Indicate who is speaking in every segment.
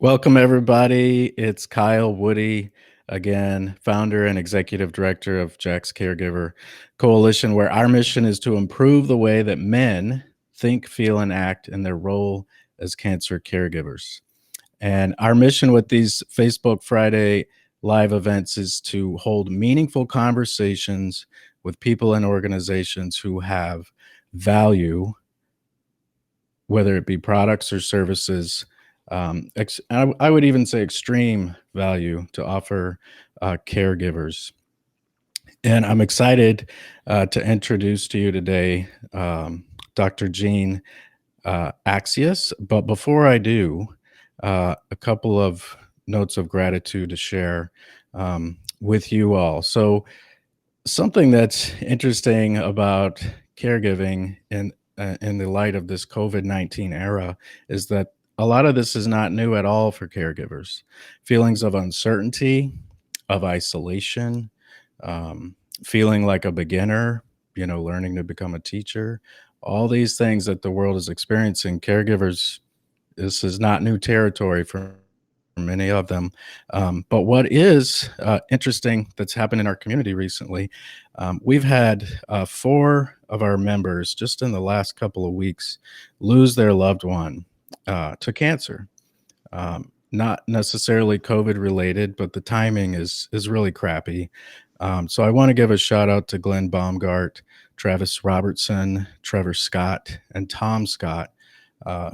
Speaker 1: Welcome, everybody. It's Kyle Woody again, founder and executive director of Jack's Caregiver Coalition, where our mission is to improve the way that men think, feel, and act in their role as cancer caregivers. And our mission with these Facebook Friday live events is to hold meaningful conversations with people and organizations who have value, whether it be products or services. I would even say extreme value to offer caregivers. And I'm excited to introduce to you today Dr. Jean Accius. But before I do, a couple of notes of gratitude to share with you all. So, something that's interesting about caregiving in the light of this COVID-19 era is that a lot of this is not new at all for caregivers. Feelings of uncertainty, of isolation, feeling like a beginner, learning to become a teacher, all these things that the world is experiencing, caregivers, this is not new territory for many of them. But what is interesting that's happened in our community recently, we've had four of our members just in the last couple of weeks lose their loved one to cancer. Not necessarily COVID related, but the timing is really crappy. So I want to give a shout out to Glenn Baumgart, Travis Robertson, Trevor Scott, and Tom Scott,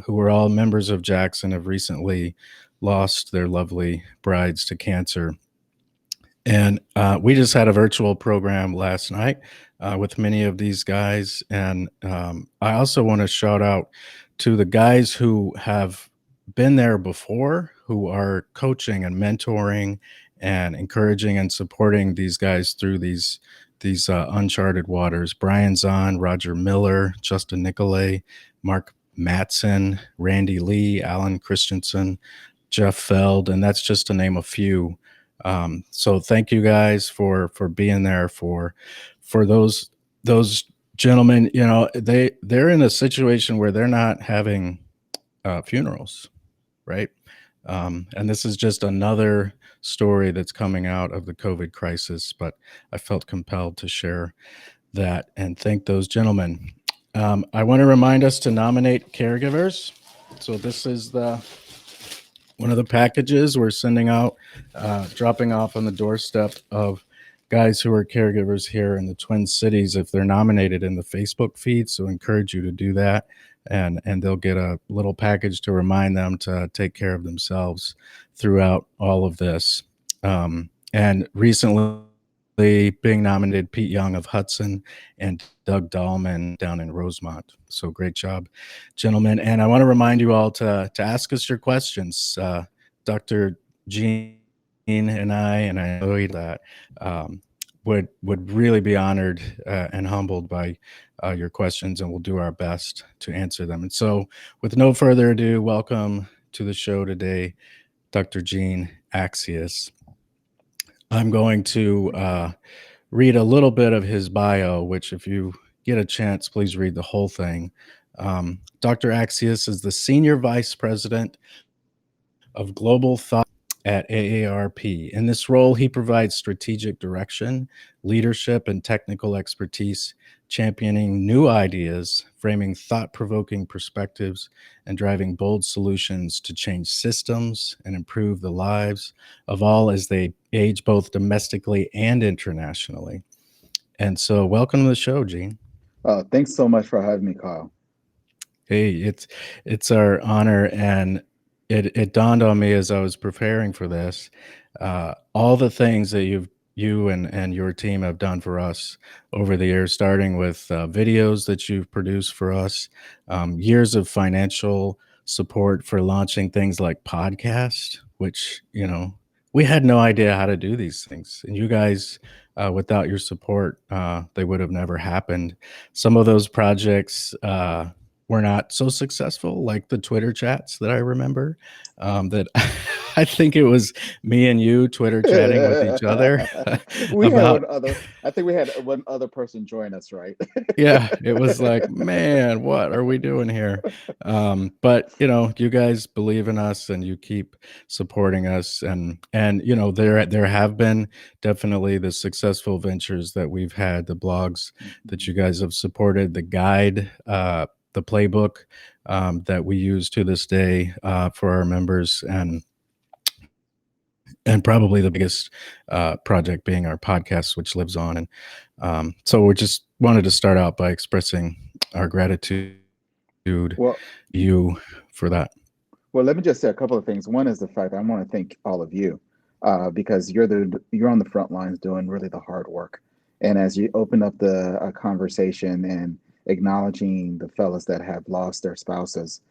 Speaker 1: who were all members of Jackson, have recently lost their lovely brides to cancer. And we just had a virtual program last night with many of these guys. And I also want to shout out to the guys who have been there before, who are coaching and mentoring and encouraging and supporting these guys through these uncharted waters. Brian Zahn, Roger Miller, Justin Nicolay, Mark Matson, Randy Lee, Alan Christensen, Jeff Feld, and that's just to name a few. So thank you guys for being there for those gentlemen. They're in a situation where they're not having funerals, right? And this is just another story that's coming out of the COVID crisis, but I felt compelled to share that and thank those gentlemen. I want to remind us to nominate caregivers. So this is one of the packages we're sending out, dropping off on the doorstep of guys who are caregivers here in the Twin Cities if they're nominated in the Facebook feed. So I encourage you to do that, and they'll get a little package to remind them to take care of themselves throughout all of this. And recently being nominated, Pete Young of Hudson and Doug Dahlman down in Rosemont. So great job, gentlemen. And I want to remind you all to ask us your questions. Dr. Jean and I know that would really be honored and humbled by your questions, and we'll do our best to answer them. And so with no further ado, welcome to the show today, Dr. Jean Accius. I'm going to read a little bit of his bio, which if you get a chance, please read the whole thing. Dr. Accius is the Senior Vice President of Global Thought at AARP. In this role, he provides strategic direction, leadership, and technical expertise, championing new ideas, framing thought-provoking perspectives, and driving bold solutions to change systems and improve the lives of all as they age both domestically and internationally. And so welcome to the show, Gene.
Speaker 2: Thanks so much for having me, Kyle.
Speaker 1: Hey, it's our honor, and it dawned on me as I was preparing for this, all the things that you and your team have done for us over the years, starting with videos that you've produced for us, years of financial support for launching things like podcast, which, we had no idea how to do these things. And you guys, without your support, they would have never happened. Some of those projects were not so successful, like the Twitter chats that I remember, that I think it was me and you Twitter chatting with each other
Speaker 2: We had
Speaker 1: about.
Speaker 2: one other, I think we had one other person join us, right?
Speaker 1: Yeah, it was like, man, what are we doing here? But you guys believe in us and you keep supporting us, and there have been definitely the successful ventures that we've had, the blogs that you guys have supported, the guide, the playbook that we use to this day for our members, and probably the biggest project being our podcast, which lives on. And so we just wanted to start out by expressing our gratitude
Speaker 2: Well,
Speaker 1: you for that.
Speaker 2: well, let me just say a couple of things. One is the fact that I want to thank all of you because you're on the front lines doing really the hard work. And as you open up the conversation and acknowledging the fellas that have lost their spouses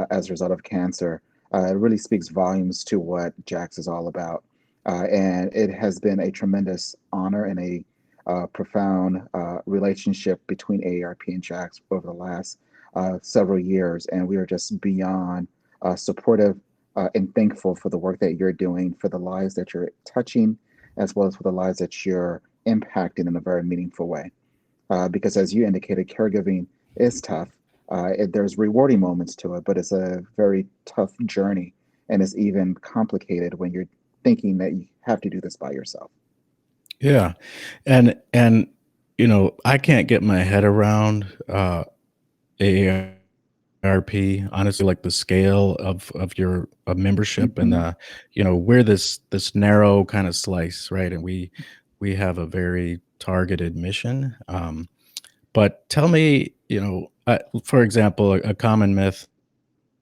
Speaker 2: as a result of cancer, it really speaks volumes to what Jax is all about. And it has been a tremendous honor and a profound relationship between AARP and Jax over the last several years. And we are just beyond supportive and thankful for the work that you're doing, for the lives that you're touching, as well as for the lives that you're impacting in a very meaningful way. Because as you indicated, caregiving is tough. There's rewarding moments to it, but it's a very tough journey, and it's even complicated when you're thinking that you have to do this by yourself.
Speaker 1: Yeah, and I can't get my head around AARP, honestly, like the scale of your of membership, and
Speaker 2: Hmm.
Speaker 1: we're this narrow kind of slice, right? And we have a very targeted mission. But tell me, for example, a common myth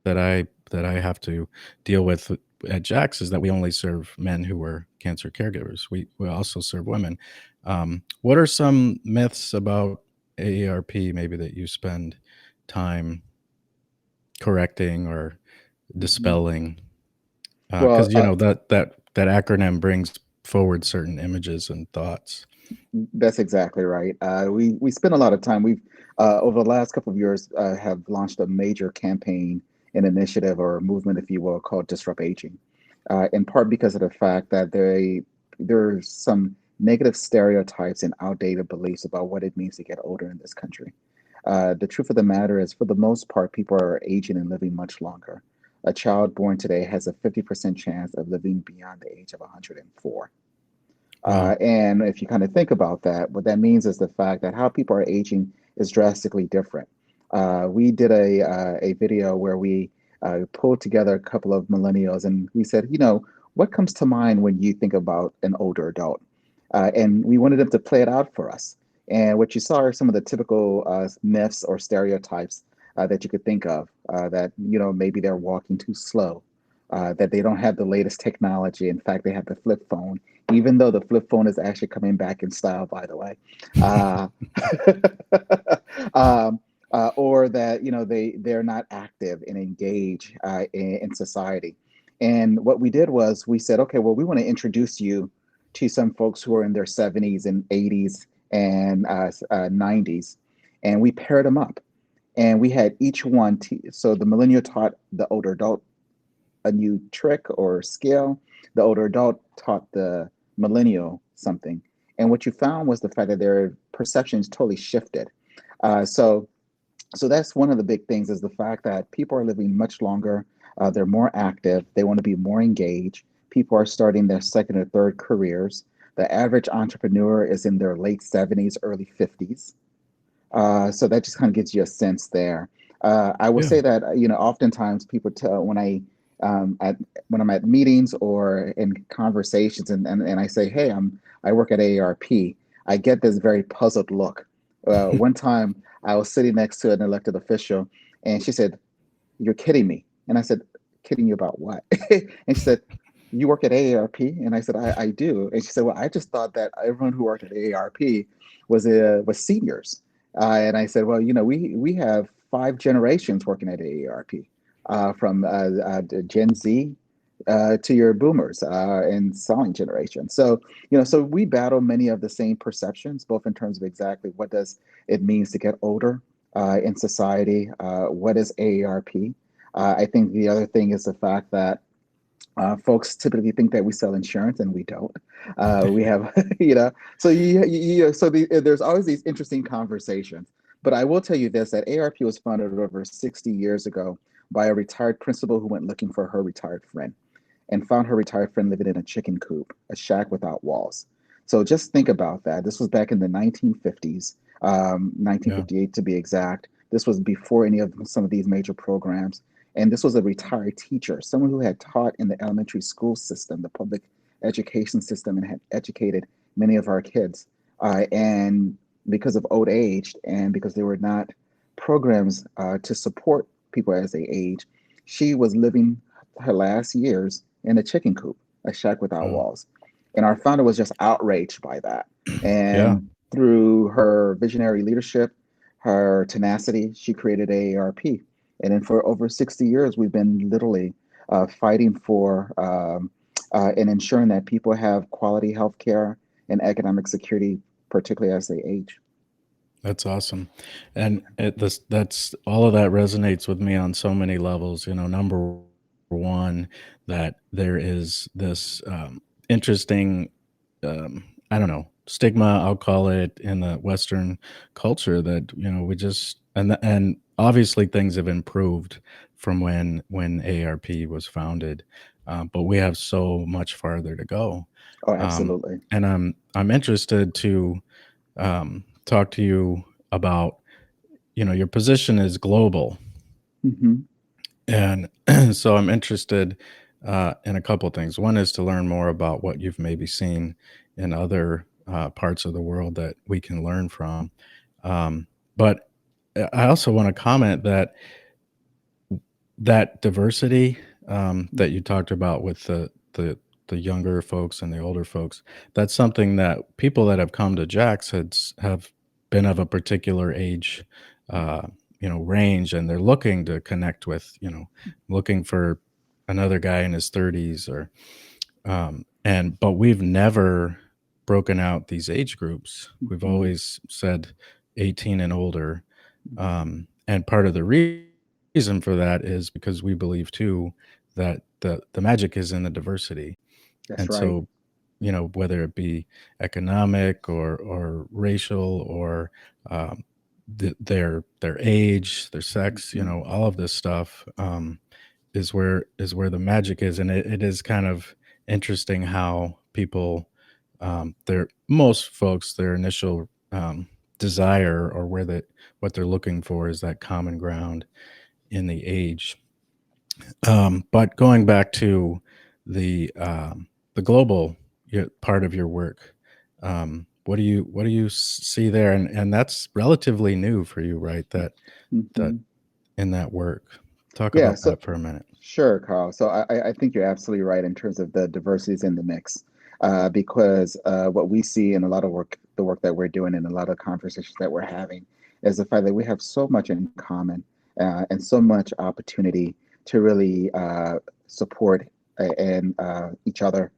Speaker 1: that I have to deal with at Jax is that we only serve men who were cancer caregivers. We also serve women. What are some myths about AARP maybe that you spend time correcting or
Speaker 2: Hmm.
Speaker 1: dispelling?
Speaker 2: Well,
Speaker 1: Because that acronym brings forward certain images and thoughts.
Speaker 2: that's exactly right. We spend a lot of time. We've over the last couple of years have launched a major campaign, an initiative or a movement, if you will, called Disrupt Aging. In part because of the fact that there's some negative stereotypes and outdated beliefs about what it means to get older in this country. The truth of the matter is, for the most part, people are aging and living much longer. A child born today has a 50% chance of living beyond the age of 104.
Speaker 1: Wow.
Speaker 2: And if you kind of think about that, what that means is the fact that how people are aging is drastically different. We did a video where we pulled together a couple of millennials and we said, what comes to mind when you think about an older adult? And we wanted them to play it out for us. And what you saw are some of the typical myths or stereotypes that you could think of. That maybe they're walking too slow, that they don't have the latest technology. In fact, they have the flip phone, even though the flip phone is actually coming back in style, by the way. Uh, um, or that they're not active and engaged in society. And what we did was we said, okay, well, we want to introduce you to some folks who are in their 70s and 80s and 90s, and we paired them up. And we had each one. So the millennial taught the older adult a new trick or skill. The older adult taught the millennial something. And what you found was the fact that their perceptions totally shifted. So that's one of the big things is the fact that people are living much longer. They're more active. They want to be more engaged. People are starting their second or third careers. The average entrepreneur is in their late 70s, early 50s. So that just kind of gives you a sense there. I will
Speaker 1: Yeah.
Speaker 2: say that oftentimes people tell at when I'm at meetings or in conversations, and I say, "Hey, I work at AARP." I get this very puzzled look. One time, I was sitting next to an elected official, and she said, "You're kidding me," and I said, "Kidding you about what?" And she said, "You work at AARP?" And I said, I do. And she said, "Well, I just thought that everyone who worked at AARP was seniors." And I said, "Well, we have five generations working at AARP, from Gen Z to your boomers and silent generation. So, so we battle many of the same perceptions, both in terms of exactly what does it means to get older in society, what is AARP. I think the other thing is the fact that Folks typically think that we sell insurance, and we don't. We have, so there's always these interesting conversations. But I will tell you this: that ARP was founded over 60 years ago by a retired principal who went looking for her retired friend and found her retired friend living in a chicken coop, a shack without walls. So just think about that. This was back in the 1950s,
Speaker 1: Yeah.
Speaker 2: 1958 to be exact. This was before any of some of these major programs. And this was a retired teacher, someone who had taught in the elementary school system, the public education system, and had educated many of our kids. And because of old age and because there were not programs to support people as they age, she was living her last years in a chicken coop, a shack without
Speaker 1: Wow.
Speaker 2: walls. And our founder was just outraged by that.
Speaker 1: Yeah.
Speaker 2: And through her visionary leadership, her tenacity, she created AARP. And then for over 60 years, we've been literally fighting for and ensuring that people have quality health care and economic security, particularly as they age.
Speaker 1: That's awesome. And that's all of that resonates with me on so many levels. Number one, that there is this interesting, I don't know, stigma, I'll call it, in the Western culture that, we just, and obviously things have improved from when ARP was founded. But we have so much farther to go.
Speaker 2: Oh,
Speaker 1: Um,
Speaker 2: absolutely.
Speaker 1: and I'm interested to talk to you about, your position is global.
Speaker 2: Hmm.
Speaker 1: And so I'm interested in a couple things. One is to learn more about what you've maybe seen in other parts of the world that we can learn from. But I also want to comment that diversity that you talked about with the younger folks and the older folks, that's something that people that have come to Jax have been of a particular age, uh, range, and they're looking to connect with, looking for another guy in his 30s, or and but we've never broken out these age groups. We've
Speaker 2: Hmm.
Speaker 1: always said 18 and older, and part of the reason for that is because we believe too that the magic is in the diversity.
Speaker 2: That's
Speaker 1: And
Speaker 2: right.
Speaker 1: so, whether it be economic or racial, or their age, their sex,
Speaker 2: Hmm.
Speaker 1: all of this stuff, is where the magic is. And it is kind of interesting how people, their most folks, their initial desire, or what they're looking for, is that common ground in the age. But going back to the global part of your work, what do you see there? And that's relatively new for you, right? That
Speaker 2: Hmm.
Speaker 1: in that work. Talk
Speaker 2: Yeah.
Speaker 1: about
Speaker 2: So
Speaker 1: that for a minute.
Speaker 2: sure, Carl. So I think you're absolutely right in terms of the diversities in the mix, because what we see in a lot of work, the work that we're doing, and a lot of conversations that we're having, is the fact that we have so much in common and so much opportunity to really support and each other,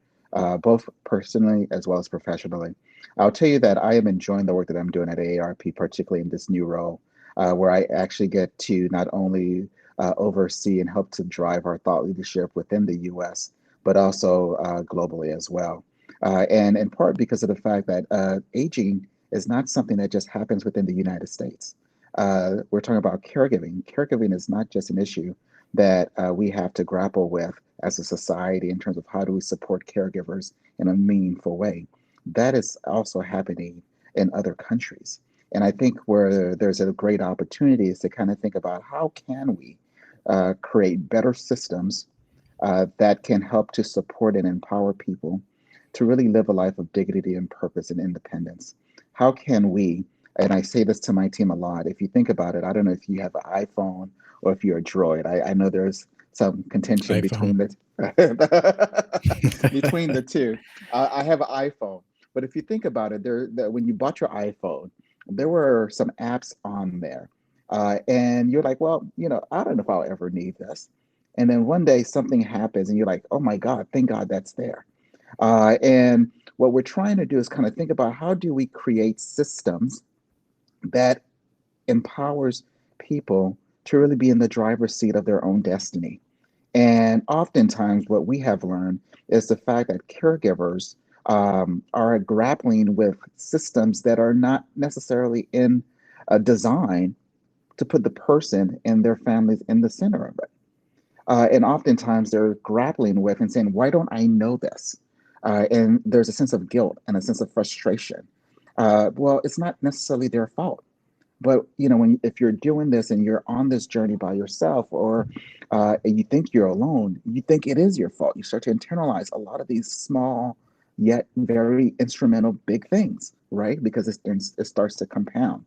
Speaker 2: both personally as well as professionally. I'll tell you that I am enjoying the work that I'm doing at AARP, particularly in this new role, where I actually get to not only oversee and help to drive our thought leadership within the US, but also globally as well. And in part because of the fact that aging is not something that just happens within the United States. We're talking about caregiving. Caregiving is not just an issue that we have to grapple with as a society in terms of how do we support caregivers in a meaningful way. That is also happening in other countries. And I think where there's a great opportunity is to kind of think about how can we create better systems that can help to support and empower people to really live a life of dignity and purpose and independence. How can we, and I say this to my team a lot, if you think about it, I don't know if you have an iPhone or if you're a Droid. I know there's some contention
Speaker 1: iPhone.
Speaker 2: between the between the two. I have an iPhone, but if you think about it, when you bought your iPhone, there were some apps on there, and you're like, well, I don't know if I'll ever need this. And then one day something happens, and you're like, oh my God, thank God that's there. And what we're trying to do is kind of think about how do we create systems that empowers people to really be in the driver's seat of their own destiny. And oftentimes, what we have learned is the fact that caregivers are grappling with systems that are not necessarily in a design to put the person and their families in the center of it. And oftentimes they're grappling with and saying, why don't I know this? And there's a sense of guilt and a sense of frustration. Well, it's not necessarily their fault. But when if you're doing this and you're on this journey by yourself, or and you think you're alone, you think it is your fault. You start to internalize a lot of these small yet very instrumental big things, right? Because it starts to compound.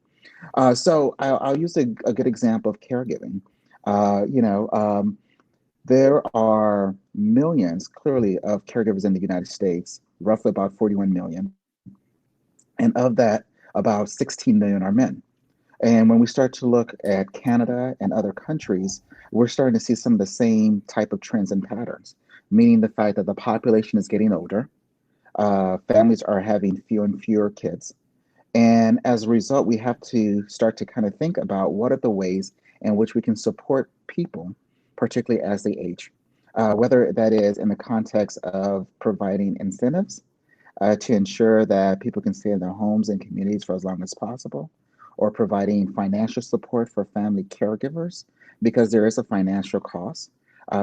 Speaker 2: So I'll use a good example of caregiving. Uh, you know, um, there are millions, clearly, of caregivers in the United States, roughly about 41 million. And of that, about 16 million are men. And when we start to look at Canada and other countries, we're starting to see some of the same type of trends and patterns, meaning the fact that the population is getting older, families are having fewer and fewer kids. And as a result, we have to start to kind of think about what are the ways in which we can support people, particularly as they age. Whether that is in the context of providing incentives to ensure that people can stay in their homes and communities for as long as possible, or providing financial support for family caregivers, because there is a financial cost.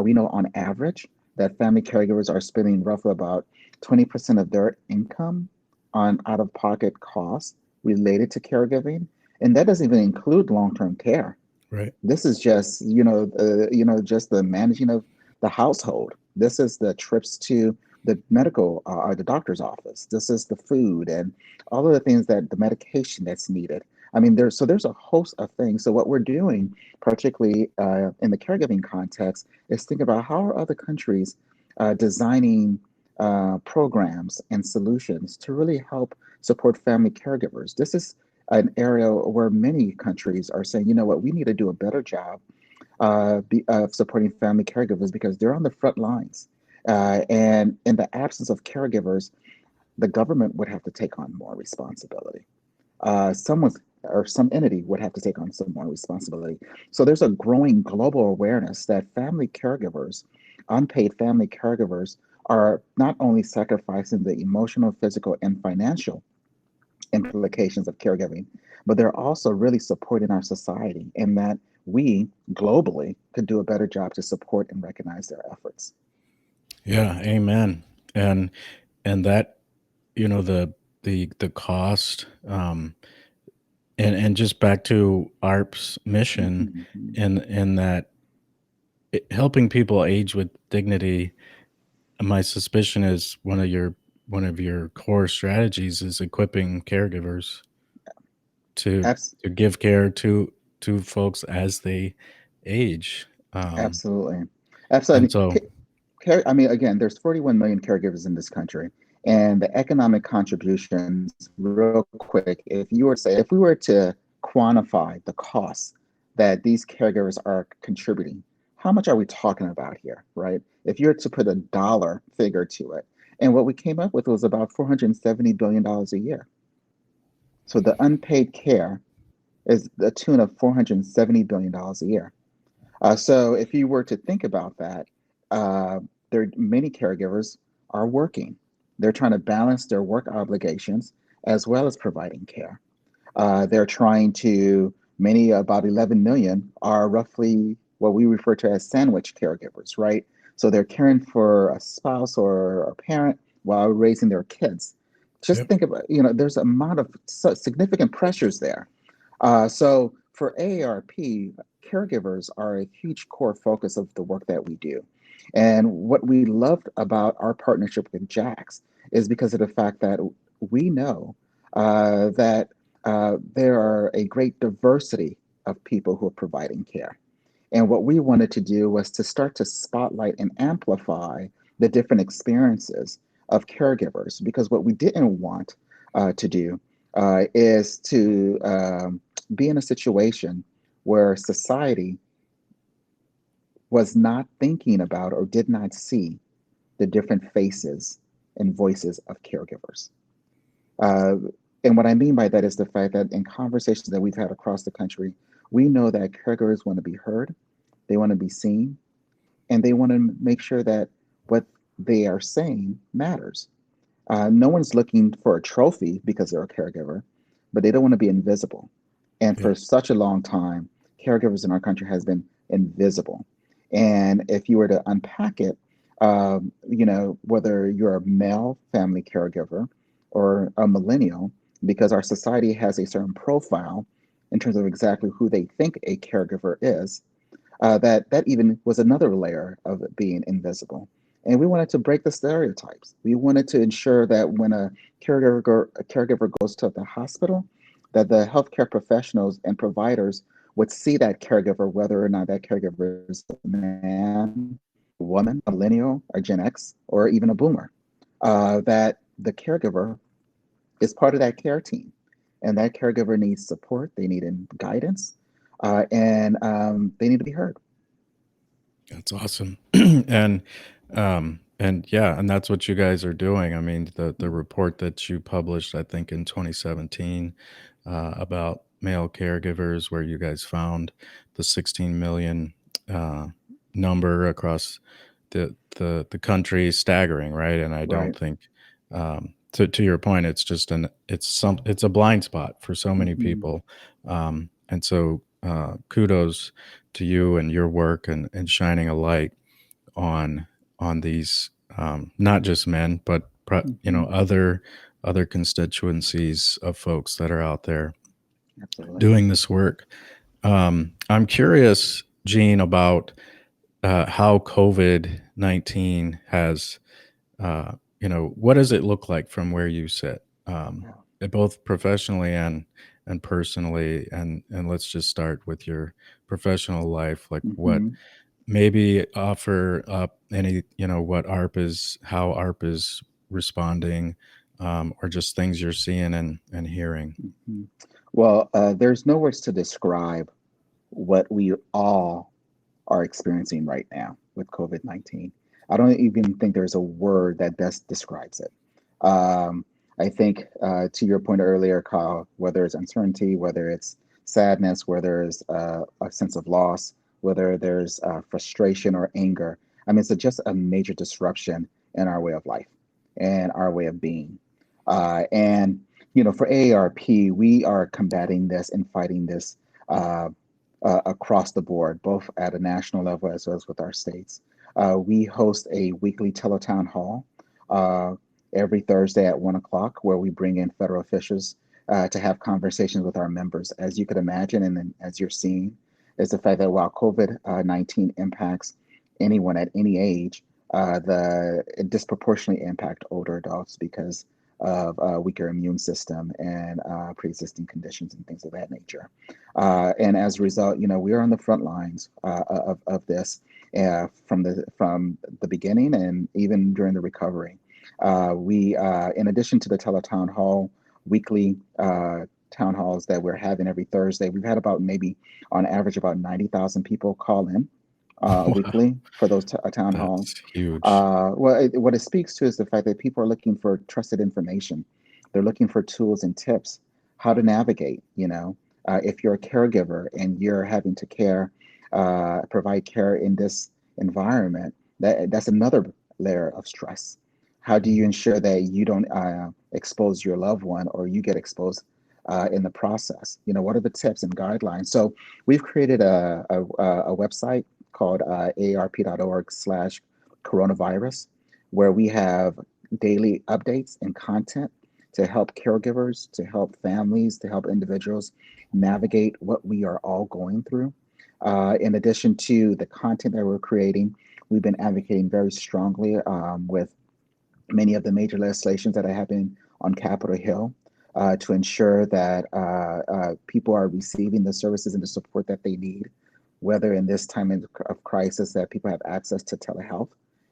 Speaker 2: We know on average that family caregivers are spending roughly about 20% of their income on out of pocket costs related to caregiving. And that doesn't even include long term care.
Speaker 1: Right.
Speaker 2: This is just, just the managing of the household. This is the trips to the medical or the doctor's office. This is the food and all of the things that the medication that's needed. I mean, there's a host of things. So what we're doing, particularly in the caregiving context, is think about how are other countries designing programs and solutions to really help support family caregivers. This is an area where many countries are saying, you know what, we need to do a better job of supporting family caregivers because they're on the front lines. And in the absence of caregivers, the government would have to take on more responsibility. Someone or some entity would have to take on some more responsibility. So there's a growing global awareness that family caregivers, unpaid family caregivers, are not only sacrificing the emotional, physical, and financial implications of caregiving, but they're also really supporting our society, and that we globally could do a better job to support and recognize their efforts.
Speaker 1: Yeah, amen. And that, the cost, and just back to ARP's mission
Speaker 2: Mhm.
Speaker 1: in that helping people age with dignity. My suspicion is one of your core strategies is equipping caregivers to
Speaker 2: Abs-
Speaker 1: to give care to folks as they age.
Speaker 2: Absolutely.
Speaker 1: And
Speaker 2: Absolutely.
Speaker 1: so,
Speaker 2: I mean, again, there's 41 million caregivers in this country, and the economic contributions, real quick, if we were to quantify the costs that these caregivers are contributing, how much are we talking about here, right? If you were to put a dollar figure to it, and what we came up with was about $470 billion a year. So the unpaid care is the tune of $470 billion a year. So if you were to think about that, uh, there many caregivers are working. They're trying to balance their work obligations as well as providing care. They're trying to many about 11 million are roughly what we refer to as sandwich caregivers, right? So they're caring for a spouse or a parent while raising their kids. Just
Speaker 1: yep,
Speaker 2: think about, there's a amount of significant pressures there. So for AARP, caregivers are a huge core focus of the work that we do. And what we loved about our partnership with JAX is because of the fact that we know that there are a great diversity of people who are providing care. And what we wanted to do was to start to spotlight and amplify the different experiences of caregivers, because what we didn't want to do is to be in a situation where society was not thinking about or did not see the different faces and voices of caregivers. Uh, and what I mean by that is the fact that in conversations that we've had across the country, we know that caregivers want to be heard, they want to be seen, and they want to make sure that what they are saying matters. No one's looking for a trophy because they're a caregiver, but they don't want to be invisible. And
Speaker 1: Yeah.
Speaker 2: for such a long time, caregivers in our country has been invisible. And if you were to unpack it, whether you're a male family caregiver or a millennial, because our society has a certain profile in terms of exactly who they think a caregiver is, that even was another layer of it being invisible. And we wanted to break the stereotypes. We wanted to ensure that when a caregiver goes to the hospital, that the healthcare professionals and providers would see that caregiver, whether or not that caregiver is a man, a woman, a millennial, a Gen X, or even a boomer. That the caregiver is part of that care team, and that caregiver needs support. They need guidance, and they need to be heard.
Speaker 1: That's awesome. And yeah, and that's what you guys are doing. I mean, the report that you published, I think in 2017, about male caregivers, where you guys found the 16 million uh, number across the country, staggering, right? And I don't
Speaker 2: Right.
Speaker 1: think, to your point, it's just it's a blind spot for so many
Speaker 2: Hmm.
Speaker 1: people. And so kudos to you and your work, and shining a light on these, not just men, but
Speaker 2: Hmm.
Speaker 1: other constituencies of folks that are out there
Speaker 2: Absolutely.
Speaker 1: doing this work. I'm curious, Gene, about how COVID-19 has, what does it look like from where you sit,
Speaker 2: Yeah.
Speaker 1: both professionally and personally, and let's just start with your professional life. Like, what
Speaker 2: Hmm.
Speaker 1: maybe offer up any, what ARP is, how ARP is responding, or just things you're seeing and hearing.
Speaker 2: Hmm. Well, there's no words to describe what we all are experiencing right now with COVID-19. I don't even think there's a word that best describes it. Um, I think, to your point earlier, Kyle, whether it's uncertainty, whether it's sadness, whether there's a sense of loss, whether there's frustration or anger, I mean, it's just a major disruption in our way of life and our way of being. And for AARP, we are combating this and fighting this uh, across the board, both at a national level as well as with our states. We host a weekly teletown hall uh, every Thursday at 1 o'clock, where we bring in federal officials to have conversations with our members. As you could imagine, and then as you're seeing, is the fact that while COVID-19 impacts anyone at any age, it disproportionately impact older adults because of weaker immune system and pre-existing conditions and things of that nature. And as a result, we are on the front lines of this from the beginning and even during the recovery. In addition to the teletown hall, weekly town halls that we're having every Thursday, we've had about maybe on average about 90,000 people call in
Speaker 1: Wow,
Speaker 2: weekly for those town halls.
Speaker 1: that's huge.
Speaker 2: What it speaks to is the fact that people are looking for trusted information. They're looking for tools and tips how to navigate. If you're a caregiver and you're having to provide care in this environment, that's another layer of stress. How do you
Speaker 1: Mhm.
Speaker 2: ensure that you don't expose your loved one or you get exposed in the process? What are the tips and guidelines? So we've created a website called aarp.org/coronavirus, where we have daily updates and content to help caregivers, to help families, to help individuals navigate what we are all going through. In addition to the content that we're creating, we've been advocating very strongly with many of the major legislations that are happening on Capitol Hill to ensure that people are receiving the services and the support that they need, whether in this time of crisis that people have access to telehealth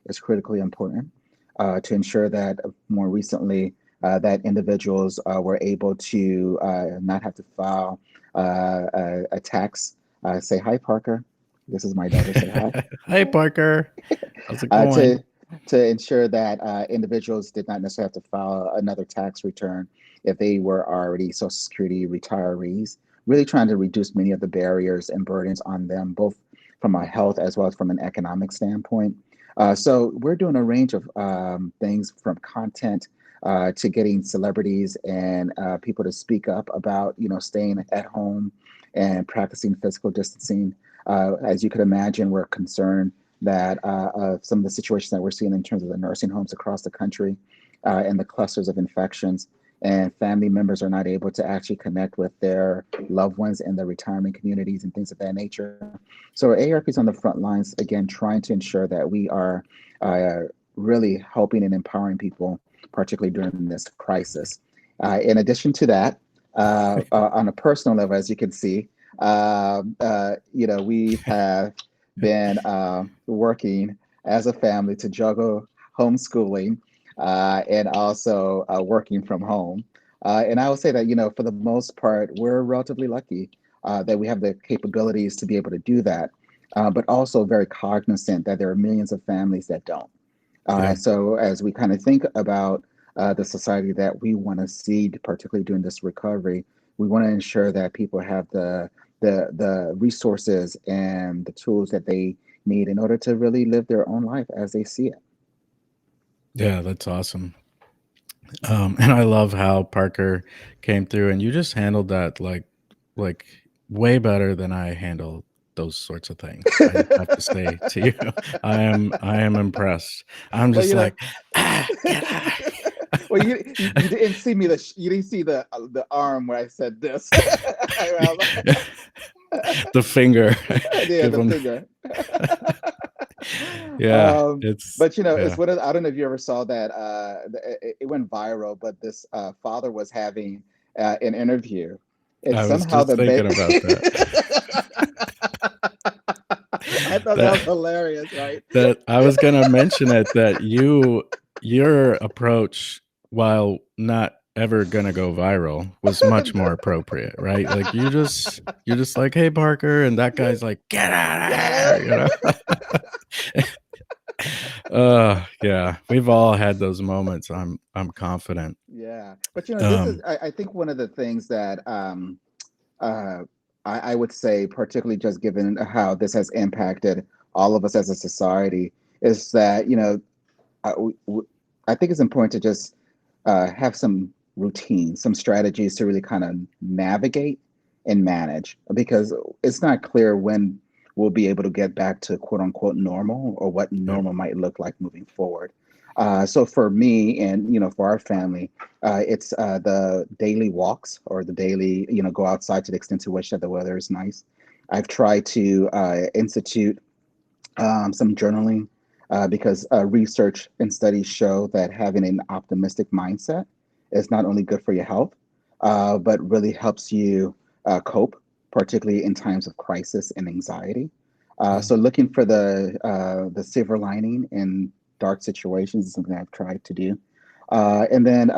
Speaker 2: is critically important. To ensure that more recently that individuals were able to not have to file a tax. Say hi, Parker. This is my daughter. Say hi.
Speaker 1: Hi, Parker. How's it
Speaker 2: uh,
Speaker 1: going?
Speaker 2: to to ensure that individuals did not necessarily have to file another tax return if they were already Social Security retirees. Really trying to reduce many of the barriers and burdens on them, both from a health as well as from an economic standpoint. So we're doing a range of things from content to getting celebrities and people to speak up about, staying at home and practicing physical distancing. As you could imagine, we're concerned that some of the situations that we're seeing in terms of the nursing homes across the country and the clusters of infections, and family members are not able to actually connect with their loved ones in the retirement communities and things of that nature. So AARP is on the front lines, again, trying to ensure that we are really helping and empowering people, particularly during this crisis. In addition to that, on a personal level, as you can see, we have been working as a family to juggle homeschooling and also working from home. And I will say that, for the most part, we're relatively lucky that we have the capabilities to be able to do that, but also very cognizant that there are millions of families that don't.
Speaker 1: Yeah.
Speaker 2: So as we kind of think about the society that we want to see, particularly during this recovery, we want to ensure that people have the resources and the tools that they need in order to really live their own life as they see it.
Speaker 1: Yeah, that's awesome. And I love how Parker came through and you just handled that like way better than I handle those sorts of things. I just have to say to you, I am impressed. I'm
Speaker 2: Well,
Speaker 1: just like, get out
Speaker 2: well,
Speaker 1: of
Speaker 2: you didn't see me. You didn't see the arm where I said this.
Speaker 1: the finger.
Speaker 2: Yeah,
Speaker 1: Give
Speaker 2: the
Speaker 1: him.
Speaker 2: finger.
Speaker 1: Yeah, it's
Speaker 2: But it's
Speaker 1: yeah.
Speaker 2: what I don't know if you ever saw that. It went viral, but this father was having an interview, and
Speaker 1: I was
Speaker 2: somehow
Speaker 1: just
Speaker 2: the
Speaker 1: thinking about that.
Speaker 2: I thought that was
Speaker 1: That
Speaker 2: hilarious, right?
Speaker 1: that I was gonna mention it that your approach, while not ever gonna go viral, was much more appropriate, right? Like you're just like, "Hey, Parker," and that guy's like, "Get out of
Speaker 2: Yeah.
Speaker 1: here," yeah, we've all had those moments. I'm confident.
Speaker 2: Yeah, but this is
Speaker 1: Um,
Speaker 2: I think one of the things that uh, I would say, particularly just given how this has impacted all of us as a society, is that I, w- w- I think it's important to just have some routines, some strategies to really kind of navigate and manage, because it's not clear when we'll be able to get back to quote unquote normal, or what
Speaker 1: yep,
Speaker 2: normal might look like moving forward. So for me and for our family, it's the daily walks, or the daily go outside to the extent to which that the weather is nice. I've tried to institute some journaling because research and studies show that having an optimistic mindset is not only good for your health, but really helps you cope, particularly in times of crisis and anxiety.
Speaker 1: yeah,
Speaker 2: So looking for the silver lining in dark situations is something I've tried to do. And then,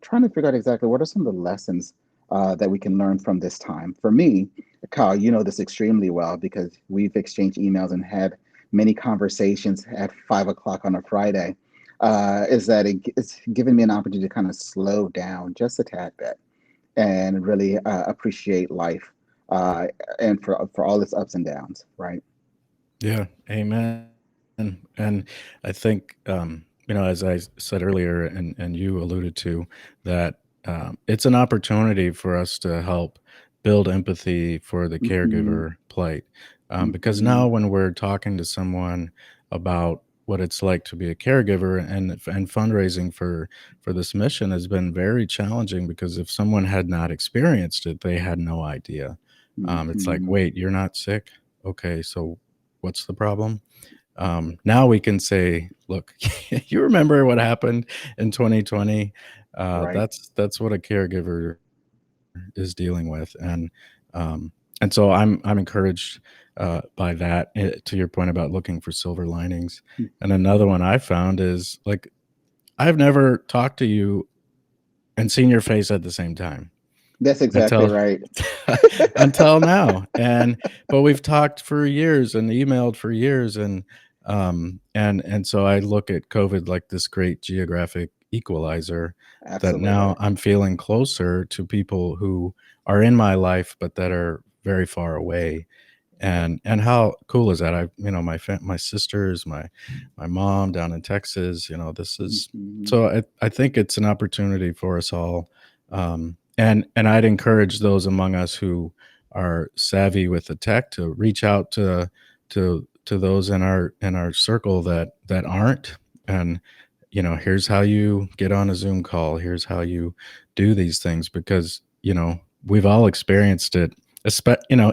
Speaker 2: trying to figure out exactly what are some of the lessons that we can learn from this time. For me, Kyle, you know this extremely well because we've exchanged emails and had many conversations at 5 o'clock on a Friday. Is that it's given me an opportunity to kind of slow down just a tad bit and really appreciate life and for all its ups and downs, right?
Speaker 1: yeah, amen. And I think, as I said earlier, and you alluded to that, it's an opportunity for us to help build empathy for the
Speaker 2: Hmm.
Speaker 1: caregiver plight, because
Speaker 2: Hmm.
Speaker 1: now when we're talking to someone about what it's like to be a caregiver, and fundraising for this mission has been very challenging, because if someone had not experienced it, they had no idea. It's like,
Speaker 2: Hmm.
Speaker 1: wait, you're not sick? Okay, so what's the problem? Now we can say, look, you remember what happened in 2020?
Speaker 2: Right.
Speaker 1: That's what a caregiver is dealing with, um, and so I'm encouraged by that. To your point about looking for silver linings, and another one I found is, like, I've never talked to you and seen your face at the same time
Speaker 2: That's exactly
Speaker 1: until
Speaker 2: right.
Speaker 1: until now. But we've talked for years and emailed for years, and so I look at COVID like this great geographic equalizer, that now
Speaker 2: Absolutely.
Speaker 1: I'm feeling closer to people who are in my life but that are very far away. And how cool is that? My sisters, my mom down in Texas. This is
Speaker 2: Mhm.
Speaker 1: so. I think it's an opportunity for us all, and I'd encourage those among us who are savvy with the tech to reach out to those in our circle that aren't. And here's how you get on a Zoom call. Here's how you do these things, because we've all experienced it.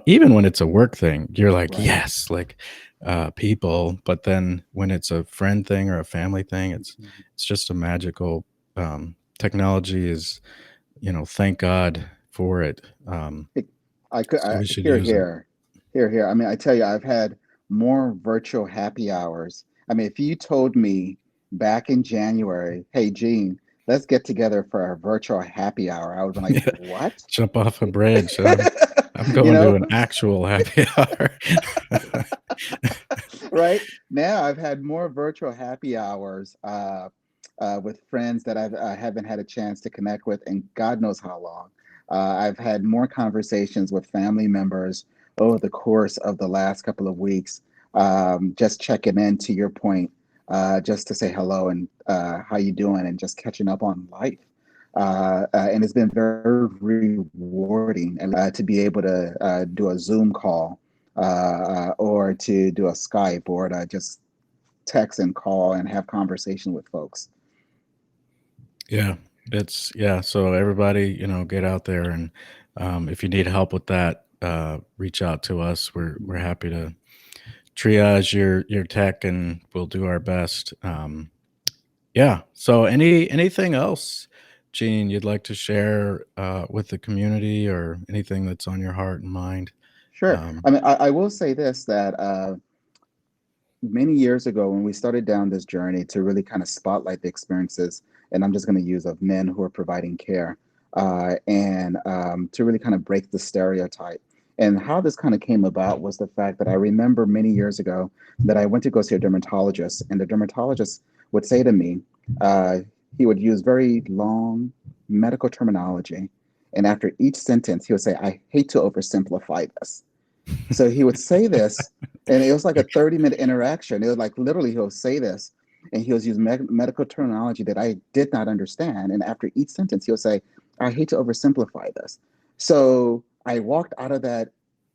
Speaker 1: Even when it's a work thing, you're like,
Speaker 2: Right.
Speaker 1: yes, like people. But then when it's a friend thing or a family thing, it's
Speaker 2: Mhm.
Speaker 1: it's just a magical technology. Is thank God for it.
Speaker 2: It- I could
Speaker 1: So we should
Speaker 2: here
Speaker 1: use it.
Speaker 2: here here here. I mean, I tell you, I've had more virtual happy hours. I mean, if you told me back in January, "Hey, Gene, let's get together for a virtual happy hour," I would have been like,
Speaker 1: Yeah,
Speaker 2: "What?"
Speaker 1: jump off a bridge. I'm
Speaker 2: You
Speaker 1: going to
Speaker 2: know,
Speaker 1: an actual happy hour.
Speaker 2: right? Now I've had more virtual happy hours with friends that I haven't had a chance to connect with in God knows how long. I've had more conversations with family members over the course of the last couple of weeks, just checking in to your point, just to say hello and how you doing and just catching up on life. And it's been very rewarding to be able to do a Zoom call or to do a Skype or to just text and call and have conversation with folks.
Speaker 1: Yeah, yeah. So everybody, get out there, and if you need help with that, reach out to us. We're
Speaker 2: Mhm.
Speaker 1: happy to triage your tech, and we'll do our best. Yeah. So anything else, Gene, you'd like to share with the community, or anything that's on your heart and mind?
Speaker 2: Sure.
Speaker 1: Um,
Speaker 2: I mean, I will say this that many years ago when we started down this journey to really kind of spotlight the experiences, and I'm just going to use of men who are providing care, and to really kind of break the stereotype. And how this kind of came about was the fact that I remember many years ago that I went to go see a dermatologist, and the dermatologist would say to me, uh, he would use very long medical terminology. And after each sentence, he would say, "I hate to oversimplify this." So he would say this, and it was like a 30-minute interaction. It was like literally he'll say this, and he'll use medical terminology that I did not understand. And after each sentence, he'll say, "I hate to oversimplify this." So I walked out of that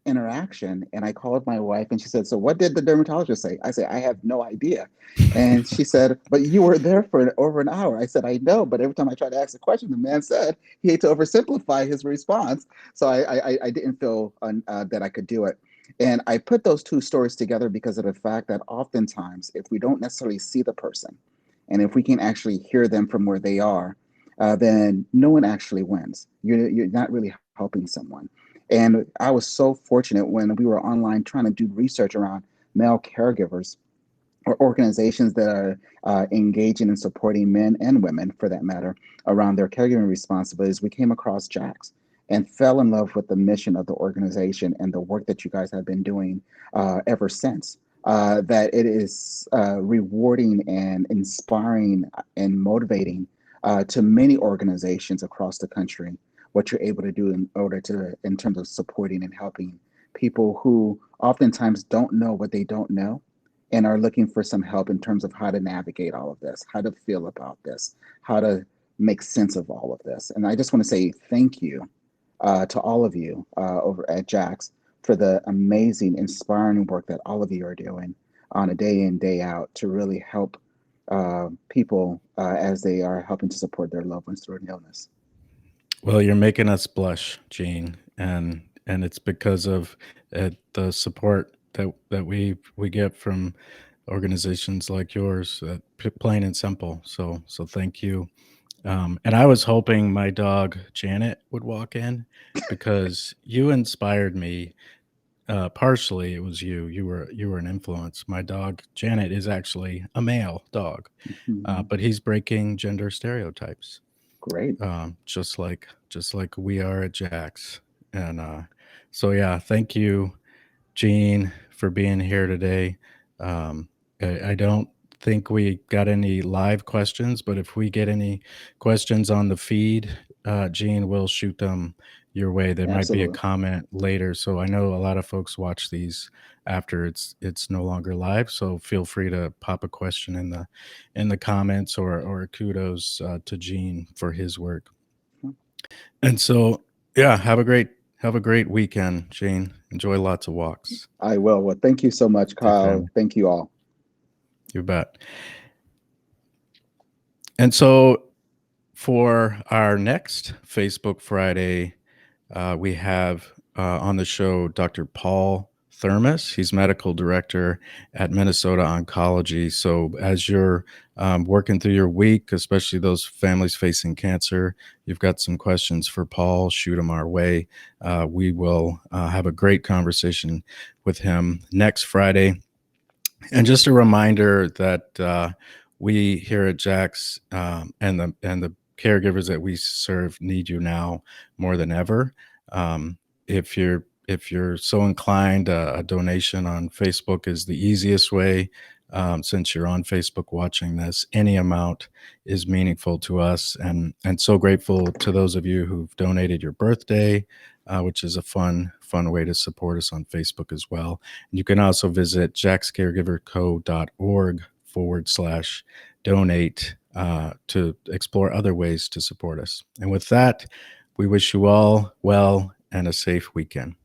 Speaker 2: interaction and I called my wife and she said, "So what did the dermatologist say?" I said, "I have no idea." And she said, "But you were there for over an hour." I said, "I know, but every time I tried to ask a question, the man said he had to oversimplify his response." So I didn't feel that I could do it. And I put those two stories together because of the fact that oftentimes, if we don't necessarily see the person, and if we can actually hear them from where they are, then no one actually wins. You're not really helping someone. And I was so fortunate when we were online trying to do research around male caregivers or organizations that are engaging and supporting men and women, for that matter, around their caregiving responsibilities. We came across Jax and fell in love with the mission of the organization and the work that you guys have been doing ever since. That it is rewarding and inspiring and motivating to many organizations across the country what you're able to do in order to, in terms of supporting and helping people who oftentimes don't know what they don't know and are looking for some help in terms of how to navigate all of this, how to feel about this, how to make sense of all of this. And I just want to say thank you to all of you over at Jax for the amazing, inspiring work that all of you are doing on a day in, day out to really help people as they are helping to support their loved ones through an illness.
Speaker 1: Well, you're making us blush, Gene, and it's because of the support that we get from organizations like yours, plain and simple. So thank you. And I was hoping my dog Janet would walk in, because you inspired me. Partially, it was you. You were an influence. My dog Janet is actually a male dog,
Speaker 2: Mhm.
Speaker 1: but he's breaking gender stereotypes,
Speaker 2: Great.
Speaker 1: just like we are at Jax. And so yeah, thank you, Gene, for being here today. I don't think we got any live questions, but if we get any questions on the feed, Gene will shoot them your way. There might be a
Speaker 2: Absolutely.
Speaker 1: comment later. So I know a lot of folks watch these after it's no longer live. So feel free to pop a question in the comments, or kudos to Gene for his work. And so, yeah, have a great weekend, Gene. Enjoy lots of walks.
Speaker 2: I will. Well, thank you so much,
Speaker 1: With your
Speaker 2: Kyle.
Speaker 1: family.
Speaker 2: Thank you all.
Speaker 1: You bet. And so for our next Facebook Friday, we have on the show Dr. Paul Thermos. He's medical director at Minnesota Oncology. So as you're working through your week, especially those families facing cancer, you've got some questions for Paul, shoot them our way. We will have a great conversation with him next Friday. And just a reminder that we here at Jax, and the caregivers that we serve need you now more than ever. If you're so inclined, a donation on Facebook is the easiest way. Since you're on Facebook watching this, any amount is meaningful to us, and so grateful to those of you who've donated your birthday, which is a fun way to support us on Facebook as well. You can also visit jackscaregiverco.org/donate to explore other ways to support us. And with that, we wish you all well and a safe weekend.